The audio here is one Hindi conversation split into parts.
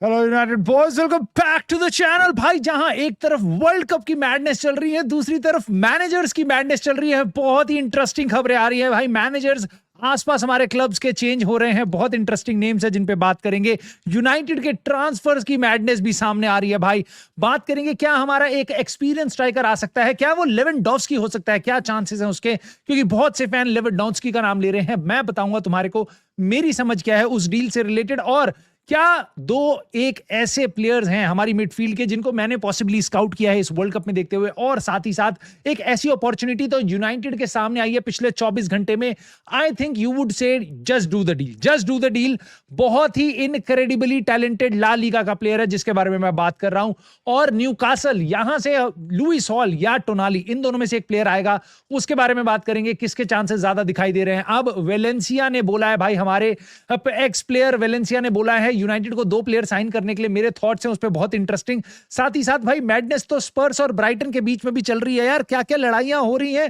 Hello United boys, welcome back to the channel. भाई जहां एक तरफ वर्ल्ड कप की मैडनेस चल रही है, दूसरी तरफ मैनेजर्स की मैडनेस चल रही है। बहुत ही इंटरेस्टिंग खबरें आ रही है भाई। मैनेजर्स आसपास हमारे क्लब्स के चेंज हो रहे हैं। बहुत इंटरेस्टिंग नेम्स है जिन पे बात करेंगे। यूनाइटेड के ट्रांसफर्स की मैडनेस भी सामने आ रही है भाई। बात करेंगे क्या हमारा एक एक्सपीरियंस स्ट्राइकर आ सकता है, क्या वो लेवेंडोव्स्की हो सकता है, क्या चांसेस हैं उसके, क्योंकि बहुत से फैन लेवेंडोव्स्की का नाम ले रहे हैं। मैं बताऊंगा तुम्हारे को मेरी समझ क्या है उस डील से रिलेटेड, और क्या दो एक ऐसे प्लेयर्स हैं हमारी मिडफील्ड के जिनको मैंने पॉसिबली स्काउट किया है इस वर्ल्ड कप में देखते हुए, और साथ ही साथ एक ऐसी अपॉर्चुनिटी तो यूनाइटेड के सामने आई है पिछले 24 घंटे में। I think you would say just do the deal, just do the deal. बहुत ही इनक्रेडिबली टैलेंटेड ला लीगा का प्लेयर है जिसके बारे में मैं बात कर रहा हूं, और न्यूकासल यहां से लुइस हॉल या टोनाली, इन दोनों में से एक प्लेयर आएगा। उसके बारे में बात करेंगे, किसके चांसेस ज्यादा दिखाई दे रहे हैं। अब वेलेंसिया ने बोला है भाई, हमारे एक्स प्लेयर वेलेंसिया ने बोला है यूनाइटेड को 2 प्लेयर साइन करने के लिए। मेरे थॉट्स हैं उस पे बहुत इंटरेस्टिंग। साथ ही साथ भाई मैडनेस तो स्पर्स और ब्राइटन के बीच में भी चल रही है यार। क्या क्या लड़ाइयां हो रही हैं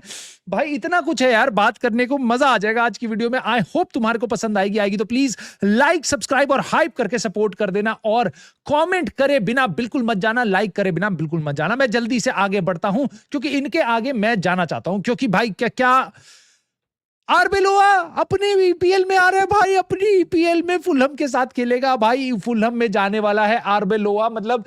भाई, इतना कुछ है यार बात करने को। मजा आ जाएगा आज की वीडियो में। आई होप तुम्हारे को पसंद आएगी तो प्लीज लाइक, सब्सक्राइब और हाइप करके सपोर्ट कर देना, और कमेंट करे बिना बिल्कुल मत जाना, लाइक करे बिना बिल्कुल मत जाना। मैं जल्दी से आगे बढ़ता हूं क्योंकि इनके आगे मैं जाना चाहता हूं, क्योंकि भाई क्या क्या आर्बेलोआ अपने ईपीएल में आ रहे हैं भाई। अपनी ईपीएल में फुलहम के साथ खेलेगा भाई। फुलहम में जाने वाला है आर्बेलोआ। मतलब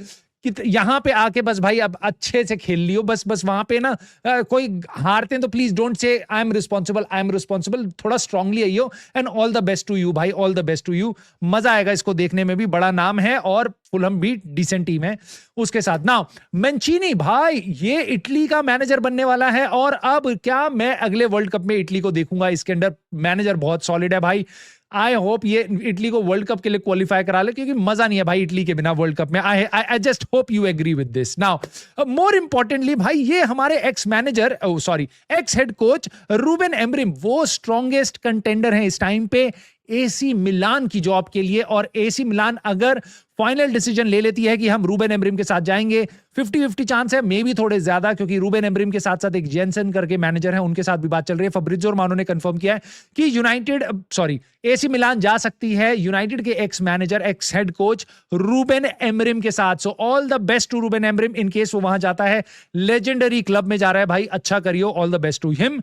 यहां पे आके बस भाई अब अच्छे से खेल लियो। बस वहां पे ना कोई हारते हैं तो please don't say I am responsible, I am responsible. थोड़ा स्ट्रांगली आइयो, and all the best to you भाई, all the best to you. मजा आएगा इसको देखने में भी। बड़ा नाम है और फुलहम भी डिसेंट टीम है उसके साथ। नाउ मैंचीनी भाई, ये इटली का मैनेजर बनने वाला है, और अब क्या मैं अगले वर्ल्ड कप में इटली को देखूंगा। इसके अंडर मैनेजर बहुत सॉलिड है भाई। आई होप ये इटली को वर्ल्ड कप के लिए क्वालिफाई करा ले, क्योंकि मजा नहीं है भाई इटली के बिना वर्ल्ड कप में। I just hope you agree with this. Now more importantly भाई, ये हमारे ex manager, sorry ex head coach Ruben Amorim, वो स्ट्रॉन्गेस्ट कंटेंडर हैं इस टाइम पे एसी मिलान की जॉब के लिए। और एसी मिलान अगर फाइनल डिसीजन ले लेती है कि हम रूबेन एमरिम के साथ जाएंगे, 50-50 चांस है, मे भी थोड़े ज्यादा, क्योंकि रूबेन एमरिम के साथ साथ एक जेनसन करके मैनेजर है, उनके साथ भी बात चल रही है। फब्रिज़ो रोमानो ने कंफर्म किया है कि एसी मिलान जा सकती है यूनाइटेड के ex manager, ex head coach Ruben Amorim के साथ। So all the best to Ruben Amorim in case वो वहां जाता है। लेजेंडरी क्लब में जा रहा है भाई, अच्छा करियो, all the best to him.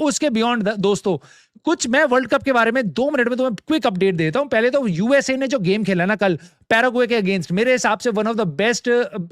उसके बियॉन्ड दोस्तों, कुछ मैं वर्ल्ड कप के बारे में 2 मिनट में तुम्हें क्विक अपडेट देता हूं। पहले तो यूएसए ने जो गेम खेला ना कल पैराग्वे के अगेंस्ट, मेरे हिसाब से वन ऑफ द बेस्ट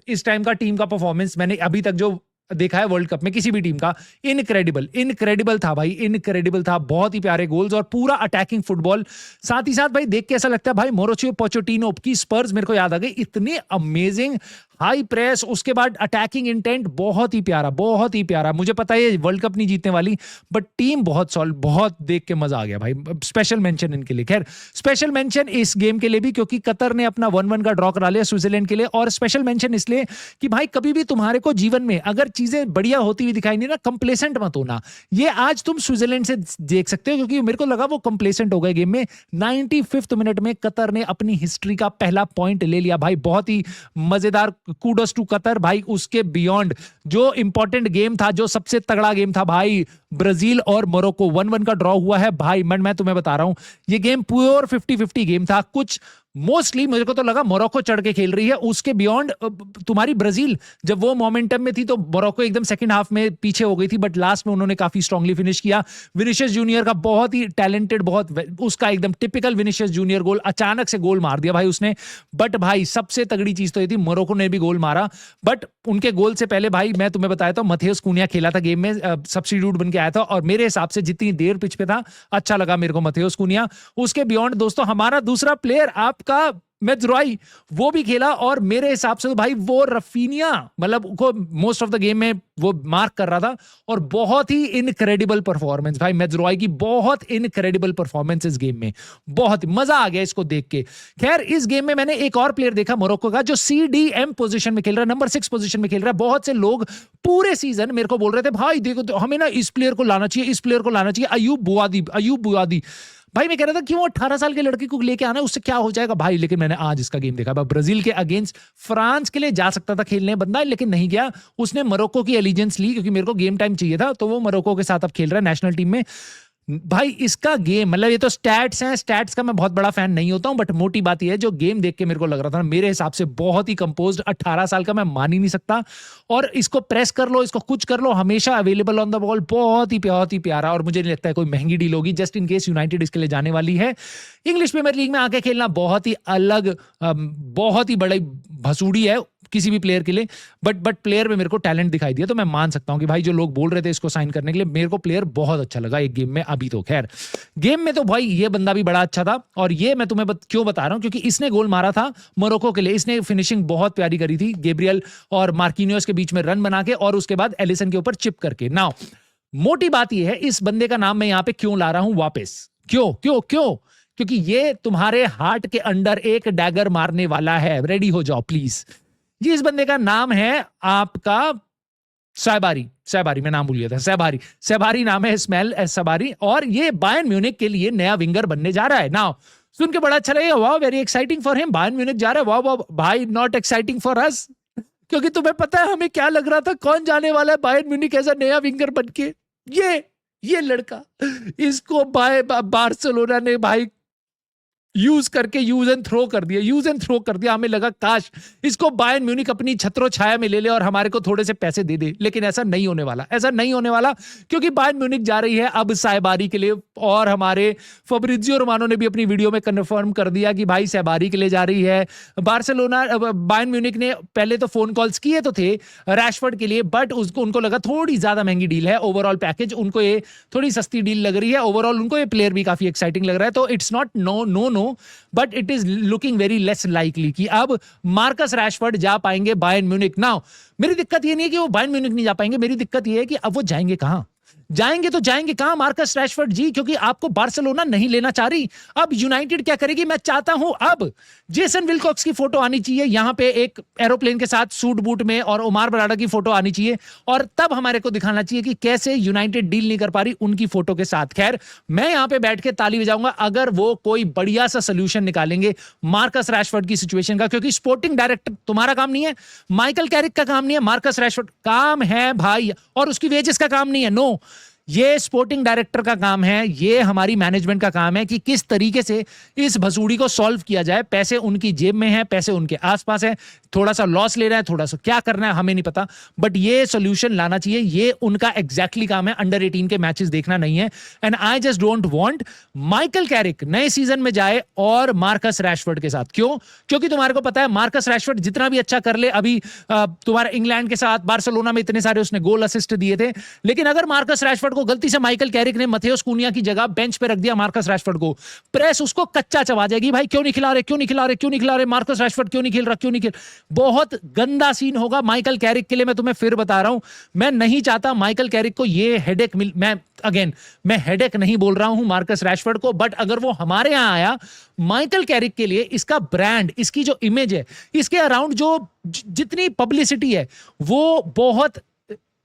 इस टाइम का टीम का परफॉर्मेंस मैंने अभी तक जो देखा है वर्ल्ड कप में किसी भी टीम का। इनक्रेडिबल था भाई, इनक्रेडिबल था। बहुत ही प्यारे गोल्स और पूरा अटैकिंग फुटबॉल। साथ ही साथ भाई देख के ऐसा लगता है भाई मोरोचियो पोचेटिनो की स्पर्स मेरे को याद आ गई। इतने अमेजिंग हाई प्रेस, उसके बाद अटैकिंग इंटेंट, बहुत ही प्यारा, बहुत ही प्यारा। मुझे पता है वर्ल्ड कप नहीं जीतने वाली, बट टीम बहुत सॉलिड, बहुत देख के मजा आ गया भाई। स्पेशल मेंशन इनके लिए। खैर स्पेशल मेंशन इस गेम के लिए भी क्योंकि कतर ने अपना 1-1 का ड्रॉ करा लिया स्विट्जरलैंड के लिए, और स्पेशल मेंशन इसलिए कि भाई कभी भी तुम्हारे को जीवन में अगर चीजें बढ़िया होती हुई दिखाई नहीं ना, कंप्लेसेंट मत होना। ये आज तुम स्विट्जरलैंड से देख सकते हो, क्योंकि मेरे को लगा वो कंप्लेसेंट हो गए गेम में। 95th मिनट में कतर ने अपनी हिस्ट्री का पहला पॉइंट ले लिया भाई। बहुत ही मजेदार, कूडोस टू कतर भाई। उसके बियॉन्ड जो इंपॉर्टेंट गेम था, जो सबसे तगड़ा गेम था भाई, ब्राजील और मोरक्को 1-1 का ड्रॉ हुआ है भाई। मैं तुम्हें बता रहा हूं, ये गेम प्योर 50-50 गेम था। कुछ मोस्टली मुझे को तो लगा मोरक्को चढ़ के खेल रही है, उसके बियॉन्ड तुम्हारी ब्राजील जब वो मोमेंटम में थी तो मोरक्को एकदम सेकंड हाफ में पीछे हो गई थी, बट लास्ट में उन्होंने काफी स्ट्रांगली फिनिश किया। विनिशियस जूनियर का बहुत ही टैलेंटेड, बहुत उसका एकदम टिपिकल विनिशियस जूनियर गोल, अचानक से गोल मार दिया भाई उसने। बट भाई सबसे तगड़ी चीज तो ये थी, मोरक्को ने भी गोल मारा, बट उनके गोल से पहले भाई मैं तुम्हें बताया था मथेउस कुनिया खेला था गेम में, सब्स्टिट्यूट बन के आया था, और मेरे हिसाब से जितनी देर पिच पे था अच्छा लगा मेरे को मथेउस कुनिया। उसके बियॉन्ड दोस्तों हमारा दूसरा प्लेयर आपका मेज्रोई, वो भी खेला, और मेरे हिसाब से तो भाई वो रफीनिया मतलब को मोस्ट ऑफ द गेम में वो मार्क कर रहा था, और बहुत ही इनक्रेडिबल परफॉर्मेंस भाई मेज्रोई की, बहुत इनक्रेडिबल परफॉर्मेंस इस गेम में। बहुत मजा आ गया इसको देख के। खैर इस गेम में मैंने एक और प्लेयर देखा मोरक्को का, जो CDM पोजीशन में खेल रहा है, नंबर 6 पोजीशन में खेल रहा है। बहुत से लोग पूरे सीजन मेरे को बोल रहे थे भाई देखो तो हमें ना इस प्लेयर को लाना चाहिए, इस प्लेयर को लाना चाहिए, अयूब बुआदी। भाई मैं कह रहा था क्यों 18 साल के लड़के को लेके आना है, उससे क्या हो जाएगा भाई। लेकिन मैंने आज इसका गेम देखा, ब्राजील के अगेंस्ट फ्रांस के लिए जा सकता था खेलने बंदा, लेकिन नहीं गया। उसने मोरक्को की एलिजेंस ली क्योंकि मेरे को गेम टाइम चाहिए था, तो वो मोरक्को के साथ अब खेल रहा है नेशनल टीम में। भाई इसका गेम, मतलब ये तो स्टैट्स हैं, स्टैट्स का मैं बहुत बड़ा फैन नहीं होता हूं, बट मोटी बात ये है, जो गेम देख के मेरे को लग रहा था मेरे हिसाब से बहुत ही कंपोज्ड, 18 साल का मैं मान ही नहीं सकता। और इसको प्रेस कर लो, इसको कुछ कर लो, हमेशा अवेलेबल ऑन द बॉल, बहुत ही प्यारा। और मुझे नहीं लगता है कोई महंगी डील होगी, जस्ट इन केस यूनाइटेड इसके लिए जाने वाली है। इंग्लिश प्रीमियर लीग में आके खेलना बहुत ही अलग, बहुत ही बड़ी भसूड़ी है किसी भी प्लेयर के लिए, बट प्लेयर में मेरे को टैलेंट दिखाई दिया, तो मैं मान सकता हूं कि भाई जो लोग बोल रहे थे इसको साइन करने के लिए, मेरे को प्लेयर बहुत अच्छा लगा एक गेम में। अभी तो खैर गेम में तो भाई ये बंदा भी बड़ा अच्छा था, और ये मैं तुम्हें क्यों बता रहा हूं, क्योंकि इसने गोल मारा था मोरक्को के लिए, इसने फिनिशिंग बहुत प्यारी करी थी गैब्रियल और मार्किनियोस के बीच में रन बना के, और उसके बाद एलिसन के ऊपर चिप करके। नाउ मोटी बात यह है, इस बंदे का नाम मैं यहां पे क्यों ला रहा हूं वापस, क्यों क्यों क्यों, क्योंकि ये तुम्हारे हार्ट के अंदर एक डैगर मारने वाला है। रेडी हो जाओ प्लीज। जी, इस बंदे का नाम है आपका सहबारी, मैं नाम भूल गया था, सहबारी नाम है, इस्माइल सहबारी, और ये बायर्न म्यूनिख के लिए नया विंगर बनने जा रहा है। नाउ सुन के बड़ा अच्छा लगेगा, वाह very exciting for him, Bayern Munich जा रहा है, वाह वाह भाई, नॉट एक्साइटिंग फॉर अस, क्योंकि तुम्हें पता है हमें क्या लग रहा था, कौन जाने वाला है बायर्न म्यूनिख ऐसा नया विंगर बनके, ये लड़का, इसको बार्सिलोना ने भाई यूज एंड थ्रो कर दिया। हमें लगा काश इसको बायर्न म्यूनिख अपनी छत्रो छाया में ले ले और हमारे को थोड़े से पैसे दे दे, लेकिन ऐसा नहीं होने वाला, क्योंकि बायर्न म्यूनिख जा रही है अब सहबारी के लिए। और हमारे फब्रिजियो रोमानो ने भी अपनी वीडियो में कंफर्म कर दिया कि भाई सहबारी के लिए जा रही है बार्सिलोना। बायर्न म्यूनिख ने पहले तो फोन कॉल्स किए तो थे रैशफोर्ड के लिए, बट उनको लगा थोड़ी ज्यादा महंगी डील है, ओवरऑल पैकेज उनको ये थोड़ी सस्ती डील लग रही है, ओवरऑल उनको ये प्लेयर भी काफी एक्साइटिंग लग रहा है, तो it's not know, but it is looking very less likely कि अब मार्कस रैशफोर्ड जा पाएंगे बायर्न म्यूनिख। नाउ मेरी दिक्कत ये नहीं है कि वो बायर्न म्यूनिख नहीं जा पाएंगे, मेरी दिक्कत ये है कि अब वो जाएंगे कहां, जाएंगे कहां मार्कस रैशफोर्ड जी, क्योंकि आपको बार्सिलोना नहीं लेना चाह रही। अब यूनाइटेड क्या करेगी, मैं चाहता हूं अब जेसन विल्कॉक्स की फोटो आनी चाहिए यहां पे एक एरोप्लेन के साथ सूट बूट में, और उमार बराडा की फोटो आनी चाहिए, और तब हमारे को दिखाना चाहिए कि कैसे यूनाइटेड डील नहीं कर पा रही उनकी फोटो के साथ। खैर मैं यहां पे बैठ के ताली बजाऊंगा अगर वो कोई बढ़िया सा सोल्यूशन निकालेंगे मार्कस रैशफोर्ड की सिचुएशन का, क्योंकि स्पोर्टिंग डायरेक्टर तुम्हारा काम नहीं है, माइकल कैरिक का काम नहीं है, मार्कस रैशफोर्ड काम है भाई, और उसकी वेजेस का काम नहीं है। नो, ये स्पोर्टिंग डायरेक्टर का काम है, ये हमारी मैनेजमेंट का काम है कि किस तरीके से इस भसूड़ी को सॉल्व किया जाए। पैसे उनकी जेब में है, पैसे उनके आसपास है, थोड़ा सा लॉस ले रहा है, थोड़ा सा क्या करना है हमें नहीं पता, बट ये सोल्यूशन लाना चाहिए, ये उनका एग्जैक्टली काम है। अंडर 18 के मैचेस देखना नहीं है, and I just don't want Michael Carrick नए सीजन में जाए और मार्कस रैशफोर्ड के साथ। क्यों? क्योंकि तुम्हारे को पता है मार्कस रैशफोर्ड जितना भी अच्छा कर ले, अभी तुम्हारा इंग्लैंड के साथ बार्सिलोना में इतने सारे उसने गोल असिस्ट दिए थे, लेकिन अगर मार्कस रैशफोर्ड को गलती से माइकल कैरिक ने मथेउस कूनिया की जगह बेंच पे रख दिया मार्कस रैशफोर्ड को, प्रेस उसको कच्चा चबा जाएगी, भाई क्यों नहीं खिला रहे मार्कस रैशफोर्ड, क्यों नहीं खेल रहा, बहुत गंदा सीन होगा माइकल कैरिक के लिए। मैं तुम्हें फिर बता रहा हूं, मैं नहीं चाहता माइकल कैरिक को ये हेडेक मैं हेडेक नहीं बोल रहा हूं मार्कस रैशफोर्ड को, बट अगर वो हमारे यहां आया, माइकल कैरिक के लिए इसका ब्रांड, इसकी जो इमेज है, इसके अराउंड जो जितनी पब्लिसिटी है, वो बहुत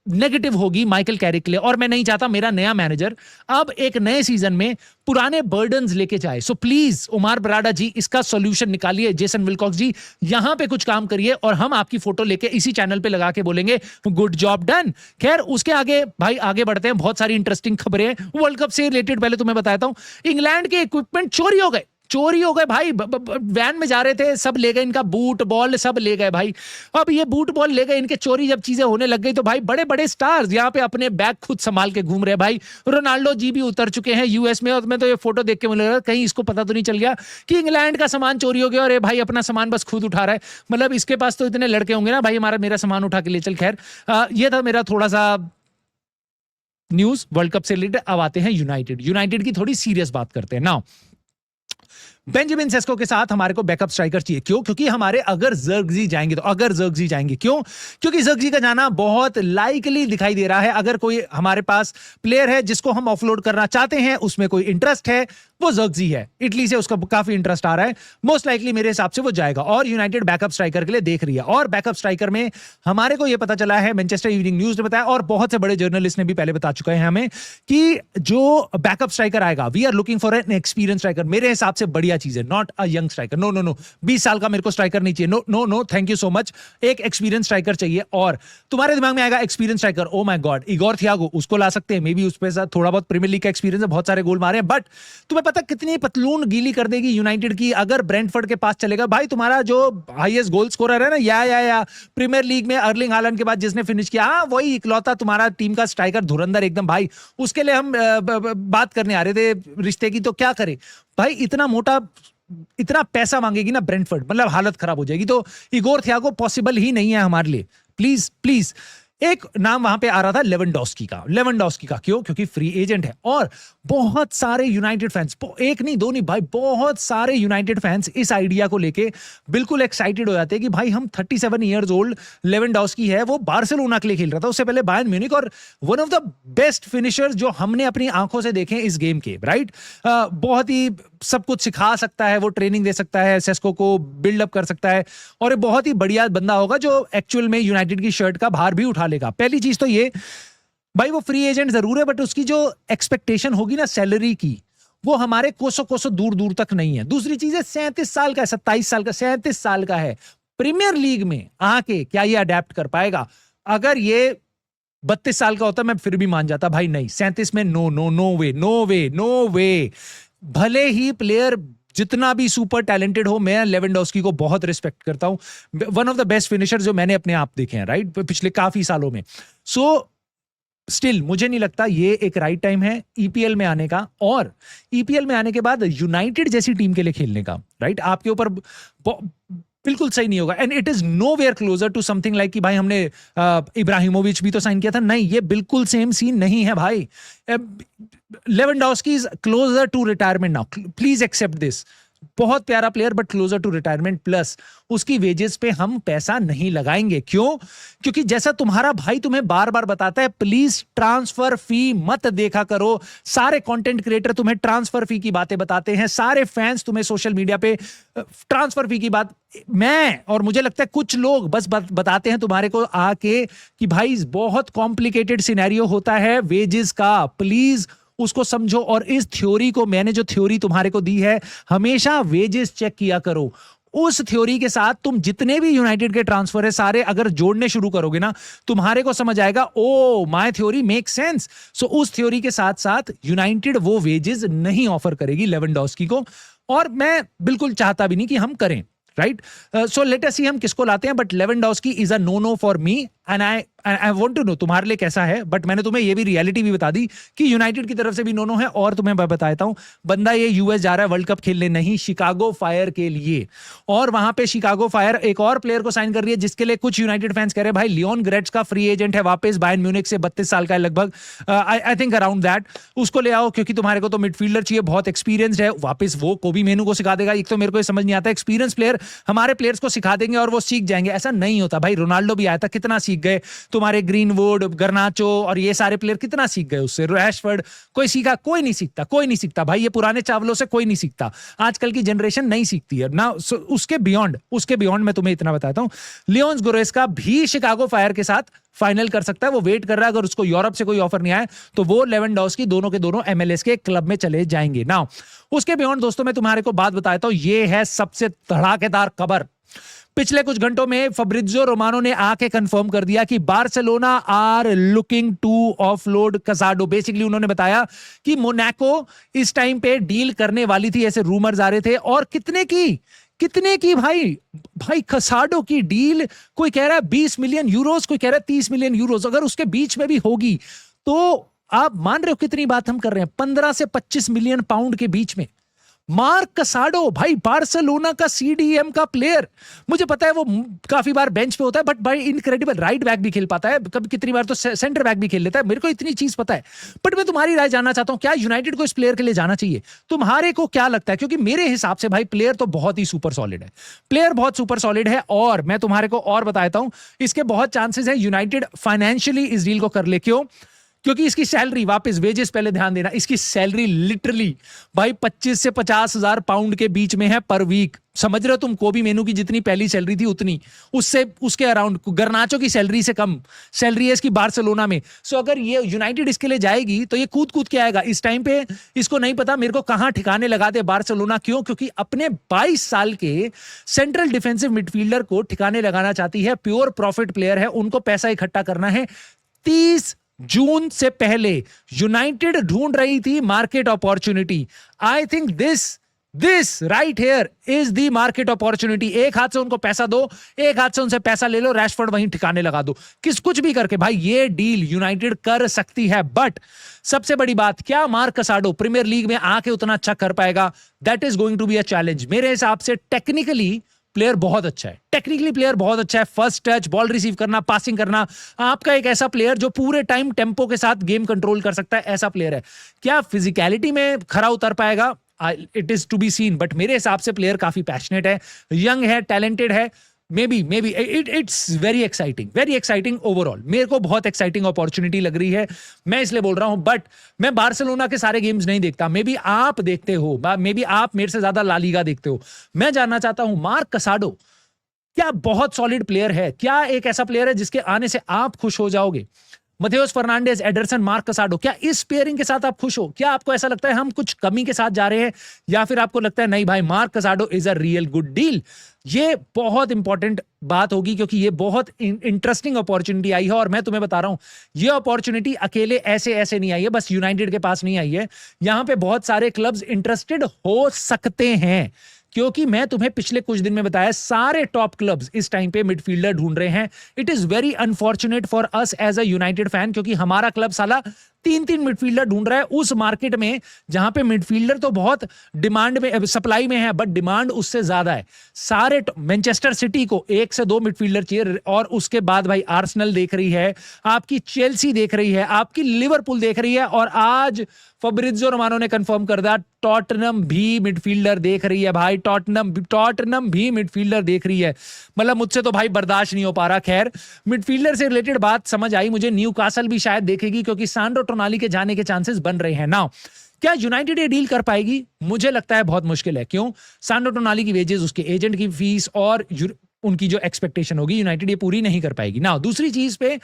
नेगेटिव होगी माइकल कैरिक के लिए। और मैं नहीं चाहता मेरा नया मैनेजर अब एक नए सीजन में पुराने बर्डन्स लेके जाए। सो प्लीज उमार बराडा जी, इसका सॉल्यूशन निकालिए। जेसन विल्कॉक्स जी, यहां पे कुछ काम करिए और हम आपकी फोटो लेके इसी चैनल पे लगा के बोलेंगे गुड जॉब डन। खैर उसके आगे भाई आगे बढ़ते हैं, बहुत सारी इंटरेस्टिंग खबरें हैं वर्ल्ड कप से रिलेटेड। पहले तुम्हें बताता हूं, इंग्लैंड के इक्विपमेंट चोरी हो गए भाई, वैन में जा रहे थे, सब ले गए, इनका बूट बॉल सब ले गए भाई। अब ये बूट बॉल ले गए, इनके चोरी जब चीजें होने लग गई तो भाई बड़े बड़े स्टार्स यहाँ पे अपने बैग खुद संभाल के घूम रहे हैं भाई। रोनाल्डो जी भी उतर चुके हैं यूएस में, और मैं तो ये फोटो देख के मुझे लगा कहीं इसको पता तो नहीं चल गया कि इंग्लैंड का सामान चोरी हो गया और ये भाई अपना सामान बस खुद उठा रहा है। मतलब इसके पास तो इतने लड़के होंगे ना भाई, मेरा सामान उठा के ले चल। खैर ये था मेरा थोड़ा सा न्यूज वर्ल्ड कप से रिलेटेड। अब आते हैं यूनाइटेड की थोड़ी सीरियस बात करते हैं। नाउ बेंजामिन सेस्को के साथ हमारे को बैकअप स्ट्राइकर चाहिए। क्यों? क्योंकि हमारे अगर ज़र्गज़ी जाएंगे, क्यों? क्योंकि ज़र्गज़ी का जाना बहुत लाइकली दिखाई दे रहा है। अगर कोई हमारे पास प्लेयर है जिसको हम ऑफलोड करना चाहते हैं, उसमें कोई इंटरेस्ट है, वो ज़र्गज़ी है। इटली से उसका काफी इंटरेस्ट आ रहा है, मोस्ट लाइकली मेरे हिसाब से वो जाएगा, और यूनाइटेड बैकअप स्ट्राइकर के लिए देख रही है। और बैकअप स्ट्राइकर में हमारे को यह पता चला है, मैनचेस्टर इवनिंग न्यूज ने बताया और बहुत से बड़े जर्नलिस्ट ने भी पहले बता चुके हैं हमें, कि जो बैकअप स्ट्राइकर आएगा, we are looking for an experience striker. मेरे हिसाब से बढ़िया बढ़िया चीज है, not a young striker. No no no, 20 साल का मेरे को स्ट्राइकर नहीं चाहिए, no no no, thank you so much. एक एक्सपीरियंस स्ट्राइकर चाहिए। और तुम्हारे दिमाग में आएगा experience striker, oh my God, Igor Thiago, उसको ला सकते हैं, मे बी उस पे साथ थोड़ा बहुत प्रीमियर लीग का एक्सपीरियंस है, बहुत सारे गोल मारे हैं, बट तुम्हें पता कितनी पतलून गीली कर देगी यूनाइटेड की अगर ब्रेंटफोर्ड के पास चलेगा। भाई तुम्हारा जो हाईएस्ट गोल स्कोरर है ना, या प्रीमियर लीग में अर्लिंग हालैंड के बाद जिसने फिनिश किया, हाँ वही इकलौता तुम्हारा टीम का स्ट्राइकर, धुरंधर एकदम। भाई उसके लिए हम बात करने आ रहे थे रिश्ते की, तो क्या करे भाई, इतना मोटा, इतना पैसा मांगेगी ना ब्रेंटफोर्ड, मतलब हालत खराब हो जाएगी। तो इगोर थियागो पॉसिबल ही नहीं है हमारे लिए, प्लीज प्लीज। एक नाम वहां पे आ रहा था लेवेंडोस्की का। लेवेंडोस्की का क्यों? क्योंकि फ्री एजेंट है। और बहुत सारे यूनाइटेड फैंस, एक नहीं दो नहीं भाई, बहुत सारे यूनाइटेड फैंस इस आइडिया को लेके बिल्कुल एक्साइटेड हो जाते हैं कि भाई हम 37 इयर्स ओल्ड लेवेंडोस्की है, वो बार्सिलोना के लिए खेल रहा था, उससे पहले बायर्न म्यूनिख, और one of the best finishers जो हमने अपनी आंखों से देखे इस गेम के, राइट। बहुत ही सब कुछ सिखा सकता है, वो ट्रेनिंग दे सकता है, सेस्को को बिल्डअप कर सकता है, और बहुत ही बढ़िया बंदा होगा जो एक्चुअल में यूनाइटेड की शर्ट का भार भी उठा लेगा। पहली चीज तो ये भाई, वो फ्री एजेंट जरूर है, बट उसकी जो एक्सपेक्टेशन होगी ना सैलरी की, वो हमारे कोसों कोसों दूर दूर तक नहीं है। दूसरी चीज है 37 साल का है, 27 साल का, 37 साल का है, प्रीमियर लीग में आके क्या ये अडेप्ट कर पाएगा? अगर ये 32 साल का होता मैं फिर भी मान जाता, भाई नहीं, 37 में नो नो नो वे, नो वे, नो वे। भले ही प्लेयर जितना भी सुपर टैलेंटेड हो, मैं लेवेंडोस्की को बहुत रिस्पेक्ट करता हूं, one of the best finisher जो मैंने अपने आप देखे हैं, राइट, पिछले काफी सालों में। सो स्टिल मुझे नहीं लगता ये एक राइट टाइम है ईपीएल में आने का, और ईपीएल में आने के बाद यूनाइटेड जैसी टीम के लिए खेलने का, राइट। आपके ऊपर बिल्कुल सही नहीं होगा, and it is nowhere closer to something like कि भाई हमने इब्राहिमोविच भी तो साइन किया था, नहीं, ये बिल्कुल सेम सीन नहीं है भाई। Lewandowski is closer to retirement now, please accept this. बहुत प्यारा player but closer to retirement, plus उसकी वेजेस पे हम पैसा नहीं लगाएंगे। क्यों? क्योंकि जैसा तुम्हारा भाई तुम्हें बार बार बताता है, प्लीज ट्रांसफर फी मत देखा करो। सारे कंटेंट क्रिएटर तुम्हें ट्रांसफर फी की बातें बताते हैं, सारे फैंस तुम्हें सोशल मीडिया पे ट्रांसफर फी की बात, मैं और मुझे लगता है कुछ लोग बस बताते हैं तुम्हारे को आके कि भाई बहुत कॉम्प्लिकेटेड सिनेरियो होता है वेजेस का, प्लीज उसको समझो। और इस थ्योरी को, मैंने जो थ्योरी तुम्हारे को दी है, हमेशा वेजेस चेक किया करो। उस थ्योरी के साथ तुम जितने भी यूनाइटेड के ट्रांसफर है सारे अगर जोड़ने शुरू करोगे ना, तुम्हारे को समझ आएगा, oh my theory make sense. So उस थ्योरी के साथ साथ यूनाइटेड वो वेजेस नहीं ऑफर करेगी लेवेंडोस्की को, और मैं बिल्कुल चाहता भी नहीं कि हम करें, राइट। सो लेट अस सी हम किसको लाते हैं, but Lewandowski is a no no for me, and I want to know तुम्हारे लिए कैसा है। बट मैंने तुम्हें ये भी रियलिटी भी बता दी कि यूनाइटेड की तरफ से भी नो नो है। और तुम्हें मैं बताता हूं, बंदा ये यूएस जा रहा है वर्ल्ड कप खेलने, नहीं, शिकागो फायर के लिए। और वहां पे शिकागो फायर एक और प्लेयर को साइन कर रही है, जिसके लिए कुछ यूनाइटेड फैंस कह रहे हैं भाई लियोन गोरेट्स्का फ्री एजेंट है वापस बायर्न म्यूनिख से, 32 साल का है लगभग, आई थिंक अराउंड दैट। उसको ले आओ क्योंकि तुम्हारे को तो मिडफील्डर चाहिए, बहुत एक्सपीरियंस्ड है, वापस वो कोबी मेनू को सिखा देगा। एक तो मेरे को समझ नहीं आता, एक्सपीरियंस प्लेयर हमारे प्लेयर्स को सिखा देंगे और वो सीख जाएंगे, ऐसा नहीं होता भाई। रोनाल्डो भी आया था, कितना सीख गए, तुम्हारे ग्रीनवुड, गर्नाचो और ये सारे प्लेयर कितना सीख गए उससे, रैशफोर्ड, कोई सीखा? कोई नहीं सीखता, कोई नहीं सीखता भाई, ये पुराने चावलों से कोई नहीं सीखता, आजकल की जनरेशन नहीं सीखती है ना। उसके बियॉन्ड मैं तुम्हें इतना बताता हूं, लियोन गोरेट्स्का भी शिकागो फायर के साथ फाइनल कर सकता है, वो वेट कर रहा है। अगर उसको यूरोप से कोई ऑफर नहीं आया तो वो लेवेंडोस्की दोनों के दोनों एमएलएस के क्लब में चले जाएंगे। नाउ उसके बियॉन्ड दोस्तों मैं तुम्हारे को बात बताता हूं, ये है सबसे धड़ाकेदार खबर। पिछले कुछ घंटों में फब्रिजियो रोमानो ने आके कंफर्म कर दिया कि Barcelona are looking to offload Casado. Basically उन्होंने बताया कि मोनाको इस टाइम पे डील करने वाली थी, ऐसे रूमर्स आ रहे थे। और कितने की भाई कसाडो की डील, कोई कह रहा है 20 मिलियन यूरोस, कोई कह रहा है 30 मिलियन यूरोस। अगर उसके बीच में भी होगी तो आप मान रहे हो कितनी बात हम कर रहे हैं, 15 से 25 मिलियन पाउंड के बीच में। मार्क कसाडो भाई बार्सिलोना का सीडीएम का प्लेयर, मुझे पता है वो काफी बार बेंच पे होता है, बट भाई इनक्रेडिबल, राइट बैक भी खेल पाता है, कभी कितनी बार तो सेंटर बैक भी खेल लेता है, मेरे को इतनी चीज पता है। बट मैं तुम्हारी राय जानना चाहता हूं, क्या यूनाइटेड को इस प्लेयर के लिए जाना चाहिए? तुम्हारे को क्या लगता है? क्योंकि मेरे हिसाब से भाई प्लेयर तो बहुत ही सुपर सॉलिड है, प्लेयर बहुत सुपर सॉलिड है। और मैं तुम्हारे को और बताता हूं, इसके बहुत चांसेस है यूनाइटेड फाइनेंशियली इस डील को कर ले। क्यों? क्योंकि इसकी सैलरी, वापस वेजेस पहले ध्यान देना, इसकी सैलरी लिटरली भाई 25 से 50,000 पाउंड के बीच में है पर वीक। समझ रहे हो तुम? कोबी मेनू की जितनी पहली सैलरी थी उतनी, उससे उसके अराउंड, गर्नाचो की सैलरी से कम सैलरी है इसकी बार्सिलोना में। सो अगर ये यूनाइटेड इसके लिए जाएगी तो ये कूद कूद के आएगा। इस टाइम पे इसको नहीं पता मेरे को कहां ठिकाने लगा दे बार्सिलोना। क्यों? क्योंकि अपने 22 साल के सेंट्रल डिफेंसिव मिडफील्डर को ठिकाने लगाना चाहती है। प्योर प्रॉफिट प्लेयर है, उनको पैसा इकट्ठा करना है। 30 जून से पहले यूनाइटेड ढूंढ रही थी market opportunity. I think this right here is the market opportunity. एक हाथ से उनको पैसा दो, एक हाथ से उनसे पैसा ले लो, रैशफोर्ड वहीं ठिकाने लगा दो, कुछ भी करके भाई ये डील यूनाइटेड कर सकती है। बट सबसे बड़ी बात, क्या मार्क कसाडो प्रीमियर लीग में आके उतना अच्छा कर पाएगा? That is going to be a challenge. मेरे हिसाब से टेक्निकली प्लेयर बहुत अच्छा है, टेक्निकली प्लेयर बहुत अच्छा है। फर्स्ट टच, बॉल रिसीव करना, पासिंग करना, आपका एक ऐसा प्लेयर जो पूरे टाइम टेम्पो के साथ गेम कंट्रोल कर सकता है, ऐसा प्लेयर है। क्या फिजिकलिटी में खरा उतर पाएगा? It is to be seen. But मेरे हिसाब से प्लेयर काफी पैशनेट है, यंग है, टैलेंटेड है। May be it's very exciting overall. मेरे को बहुत एक्साइटिंग अपॉर्चुनिटी लग रही है, मैं इसलिए बोल रहा हूं। बट मैं बार्सिलोना के सारे गेम्स नहीं देखता, मे बी आप देखते हो, मे बी आप मेरे से ज्यादा ला लीगा देखते हो। मैं जानना चाहता हूं मार्क कसाडो क्या बहुत सॉलिड प्लेयर है? क्या एक ऐसा प्लेयर है जिसके आने से आप खुश हो जाओगे? मथेउस फर्नांडेज, एडरसन, मार्क कसाडो, क्या इस पेयरिंग के साथ आप खुश हो? क्या आपको ऐसा लगता है हम कुछ कमी के साथ जा रहे हैं, या फिर आपको लगता है नहीं भाई mark कसाडो is a real good deal? ये बहुत इंपॉर्टेंट बात होगी, क्योंकि ये बहुत इंटरेस्टिंग अपॉर्चुनिटी आई है। और मैं तुम्हें बता रहा हूं, ये अपॉर्चुनिटी अकेले ऐसे नहीं आई है, बस यूनाइटेड के पास नहीं आई है। यहां पे बहुत सारे क्लब्स इंटरेस्टेड हो सकते हैं, क्योंकि मैं तुम्हें पिछले कुछ दिन में बताया सारे टॉप क्लब्स इस टाइम पे मिडफील्डर ढूंढ रहे हैं। It is very unfortunate for us as a United fan, क्योंकि हमारा क्लब साला 3 मिडफील्डर ढूंढ रहा है उस मार्केट में जहां पे मिडफील्डर तो बहुत डिमांड में, सप्लाई में है, बट डिमांड उससे ज्यादा है। सारे मैनचेस्टर सिटी को 1 से 2 मिडफील्डर चाहिए, और उसके बाद भाई आर्सेनल देख रही है, आपकी चेल्सी देख रही है, आपकी लिवरपूल देख रही है, और आज फब्रिज़ो रोमानो ने कंफर्म कर दिया टॉटनम भी मिडफील्डर देख रही है। भाई टॉटनम भी मिडफील्डर देख रही है। मतलब मुझसे तो भाई बर्दाश्त नहीं हो पा रहा। खैर, मिडफील्डर से रिलेटेड बात समझ आई मुझे। न्यूकासल भी शायद देखेगी, क्योंकि सांड्रो टोनाली के जाने के चांसेस बन रहे हैं। नाउ क्या यूनाइटेड ये डील कर पाएगी? मुझे लगता है बहुत मुश्किल है। क्यों? सांड्रो टोनाली की वेजेस, उसके एजेंट की फीस और उनकी जो एक्सपेक्टेशन होगी, यूनाइटेड ये पूरी नहीं कर पाएगी। नाउ दूसरी चीज पे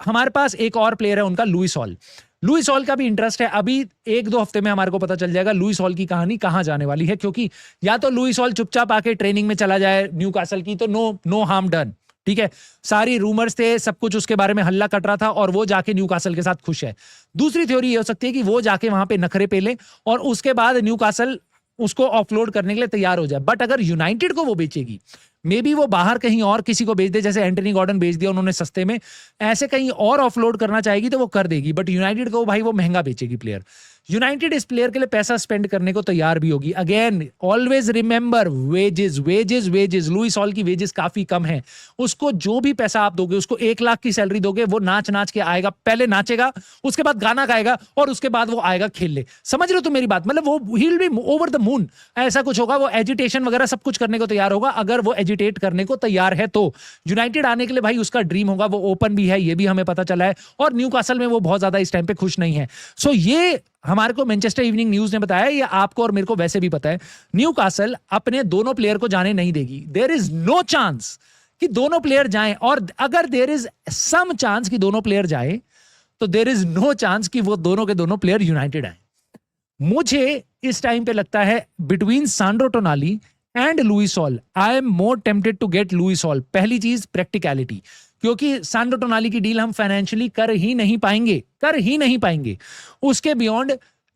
हमारे पास एक और प्लेयर है उनका, लुइस हॉल। लुइस हॉल का भी इंटरेस्ट है। अभी 1-2 हफ्ते में हमारे को पता चल जाएगा लुइस हॉल की कहानी कहां जाने वाली है, क्योंकि या तो लुइस हॉल चुपचाप आके ट्रेनिंग में चला जाए न्यूकासल की, तो नो हार्म डन, ठीक है। सारी रूमर्स थे, सब कुछ उसके बारे में हल्ला कट रहा था, और वो जाके न्यूकासल के साथ खुश है। दूसरी थ्योरी ये हो सकती है कि वो जाके वहां पे नखरे पे ले, और उसके बाद न्यूकासल उसको ऑफलोड करने के लिए तैयार हो जाए। बट अगर यूनाइटेड को वो बेचेगी, मे बी वो बाहर कहीं और किसी को बेच दे, जैसे एंटनी गॉर्डन बेच दिया उन्होंने सस्ते में, ऐसे कहीं और ऑफलोड करना चाहेगी तो वो कर देगी। बट यूनाइटेड को भाई वो महंगा बेचेगी प्लेयर। यूनाइटेड इस प्लेयर के लिए पैसा स्पेंड करने को तैयार भी होगी। Again always remember wages. Lewis Hall की वेजेस काफी कम है। उसको जो भी पैसा आप दोगे, उसको 1 लाख की सैलरी दोगे, वो नाच के आएगा। पहले नाचेगा, उसके बाद गाना गाएगा, और उसके बाद वो आएगा खेलने। समझ रहे हो तुम मेरी बात? मतलब वो he will be over the moon, ऐसा कुछ होगा। वो एजिटेशन वगैरह सब कुछ करने को तैयार होगा, अगर वो एजिटेट करने को तैयार है तो। यूनाइटेड आने के लिए भाई उसका ड्रीम होगा। वो ओपन भी है, ये भी हमें पता चला है, और न्यूकासल में वो बहुत ज्यादा इस टाइम पे खुश नहीं है। सो ये हमारे को मैनचेस्टर इवनिंग न्यूज ने बताया, ये आपको और मेरे को वैसे भी पता है, न्यूकासल अपने दोनों प्लेयर को जाने नहीं देगी। देयर इज नो चांस कि दोनों प्लेयर जाएं, और अगर देयर इज सम चांस कि दोनों प्लेयर जाएं, तो देयर इज नो चांस कि वो दोनों के दोनों प्लेयर यूनाइटेड आए। मुझे इस टाइम पे लगता है between Sandro Tonali and Lewis Hall, I am more tempted to get Lewis Hall. पहली चीज प्रैक्टिकलिटी, क्योंकि सांड्रो टोनाली की डील हम फाइनेंशियली कर ही नहीं पाएंगे। उसके beyond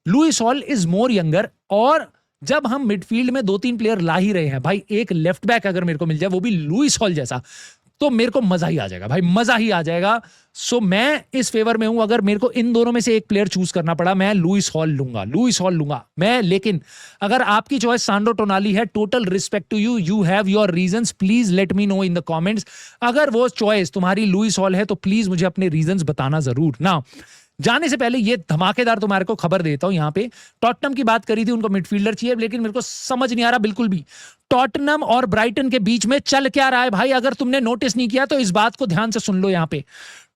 Lewis Hall is more younger, और जब हम मिडफील्ड में 2-3 प्लेयर ला ही रहे हैं भाई, एक लेफ्ट बैक अगर मेरे को मिल जाए, वो भी लुइस हॉल जैसा, तो मेरे को मजा ही आ जाएगा भाई, मजा ही आ जाएगा। सो मैं इस फेवर में हूं। अगर मेरे को इन दोनों में से एक प्लेयर चूज करना पड़ा, मैं लुइस हॉल लूंगा मैं। लेकिन अगर आपकी चॉइस सांड्रो टोनाली है, total respect to you have your reasons, please let me know in the comments. अगर वो चॉइस तुम्हारी लुइस हॉल है, तो प्लीज मुझे अपने रीजंस बताना जरूर ना। जाने से पहले ये धमाकेदार तुम्हारे को खबर देता हूं। यहां पे टॉटनम की बात करी थी, उनको मिडफील्डर चाहिए, लेकिन मेरे को समझ नहीं आ रहा बिल्कुल भी टॉटनम और ब्राइटन के बीच में चल क्या रहा है भाई। अगर तुमने नोटिस नहीं किया तो इस बात को ध्यान से सुन लो। यहां पे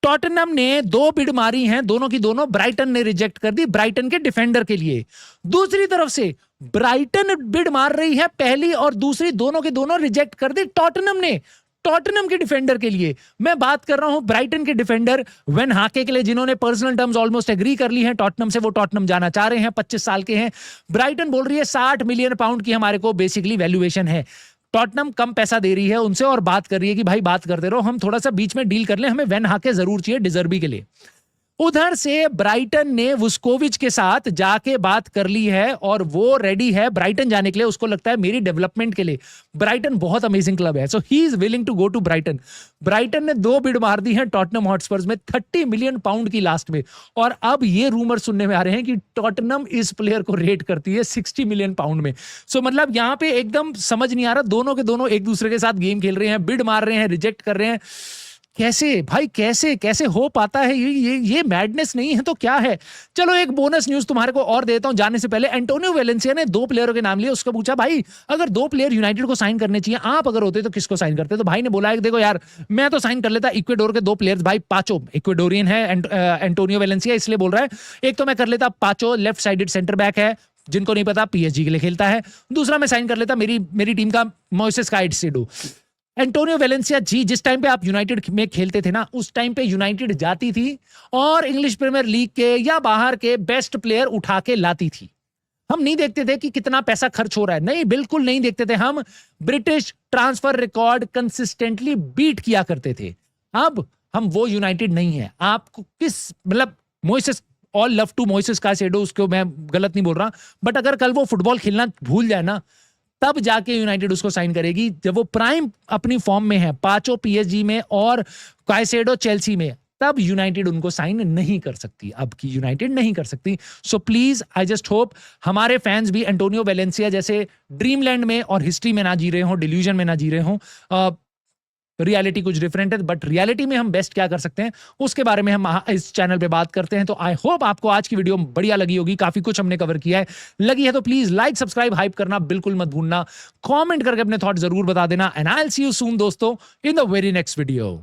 टॉटनहम ने 2 बिड मारी हैं, दोनों की दोनों ब्राइटन ने रिजेक्ट कर दी, ब्राइटन के डिफेंडर के लिए। दूसरी तरफ से ब्राइटन बिड मार रही है, पहली और दूसरी दोनों के दोनों रिजेक्ट कर दी टॉटनहम ने, टॉटनहम के डिफेंडर के लिए। मैं बात कर रहा हूं ब्राइटन के डिफेंडर वेन हाके के लिए, जिन्होंने पर्सनल टर्म्स ऑलमोस्ट एग्री कर ली हैं टॉटनहम से, वो टॉटनहम जाना चाह रहे हैं, 25 साल के हैं। ब्राइटन बोल रही है 60 मिलियन पाउंड की हमारे को बेसिकली वैल्यूएशन है। टॉटनहम कम पैसा दे रही है उनसे और बात कर रही है कि भाई बात करते रहो, हम थोड़ा सा बीच में डील कर लें, हमें वेन हाके जरूर चाहिए डिजर्बी के लिए। उधर से ब्राइटन ने वुस्कोविच के साथ जाके बात कर ली है और वो रेडी है ब्राइटन जाने के लिए। उसको लगता है मेरी डेवलपमेंट के लिए ब्राइटन बहुत अमेजिंग क्लब है, so he is willing to go to Brighton. Brighton ने 2 बिड मार दी है टॉटनहम हॉटस्पर्स में 30 मिलियन पाउंड की लास्ट में, और अब ये रूमर सुनने में आ रहे हैं कि टॉटनहम इस प्लेयर को रेट करती है 60 मिलियन पाउंड में। सो मतलब यहां पे एकदम समझ नहीं आ रहा, दोनों के दोनों एक दूसरे के साथ गेम खेल रहे हैं, बिड मार रहे हैं, रिजेक्ट कर रहे हैं। कैसे भाई, कैसे कैसे हो पाता है ये मैडनेस नहीं है तो क्या है। चलो एक बोनस न्यूज तुम्हारे को और देता हूं जाने से पहले। एंटोनियो वेलेंसिया ने 2 प्लेयरों के नाम लिए, उसको पूछा भाई अगर 2 प्लेयर यूनाइटेड को साइन करने चाहिए, आप अगर होते तो किसको साइन करते। तो भाई ने बोला देखो यार मैं तो साइन कर लेता इक्वेडोर के 2 प्लेयर्स, भाई पाचो इक्वेडोरियन है एंटोनियो वेलेंसिया, इसलिए बोल रहा है। एक तो मैं कर लेता पाचो, लेफ्ट साइडेड सेंटर बैक है, जिनको नहीं पता पीएसजी के लिए खेलता है। दूसरा मैं साइन कर लेता मेरी टीम का मोइसेस काइसेडो। एंटोनियो वेलेंसिया जी, जिस टाइम पे आप यूनाइटेड में खेलते थे ना, उस टाइम पे यूनाइटेड जाती थी और इंग्लिश प्रीमियर लीग के या बाहर के बेस्ट प्लेयर उठा के लाती थी। हम नहीं देखते थे कि कितना पैसा खर्च हो रहा है, नहीं बिल्कुल नहीं देखते थे। हम British transfer record consistently beat किया करते थे। अब हम वो यूनाइटेड नहीं है। आपको किस मतलब Moises, all love to Moises Caicedo, उसको मैं गलत नहीं बोल रहा, बट अगर कल वो फुटबॉल खेलना भूल जाए ना, तब जाके यूनाइटेड उसको साइन करेगी जब वो प्राइम अपनी फॉर्म में है, पाचो पीएसजी में और काइसेडो चेल्सी में, तब यूनाइटेड उनको साइन नहीं कर सकती। अब की यूनाइटेड नहीं कर सकती। So please I just hope हमारे फैंस भी एंटोनियो वेलेंसिया जैसे ड्रीमलैंड में और हिस्ट्री में ना जी रहे हो, डिल्यूजन में ना जी रहे हो। रियलिटी कुछ डिफरेंट है, बट रियलिटी में हम बेस्ट क्या कर सकते हैं उसके बारे में हम इस चैनल पे बात करते हैं। तो आई होप आपको आज की वीडियो बढ़िया लगी होगी, काफी कुछ हमने कवर किया है। लगी है तो प्लीज लाइक सब्सक्राइब हाइप करना बिल्कुल मत भूलना, कमेंट करके अपने थॉट जरूर बता देना। And I will see you soon दोस्तों in the very next video.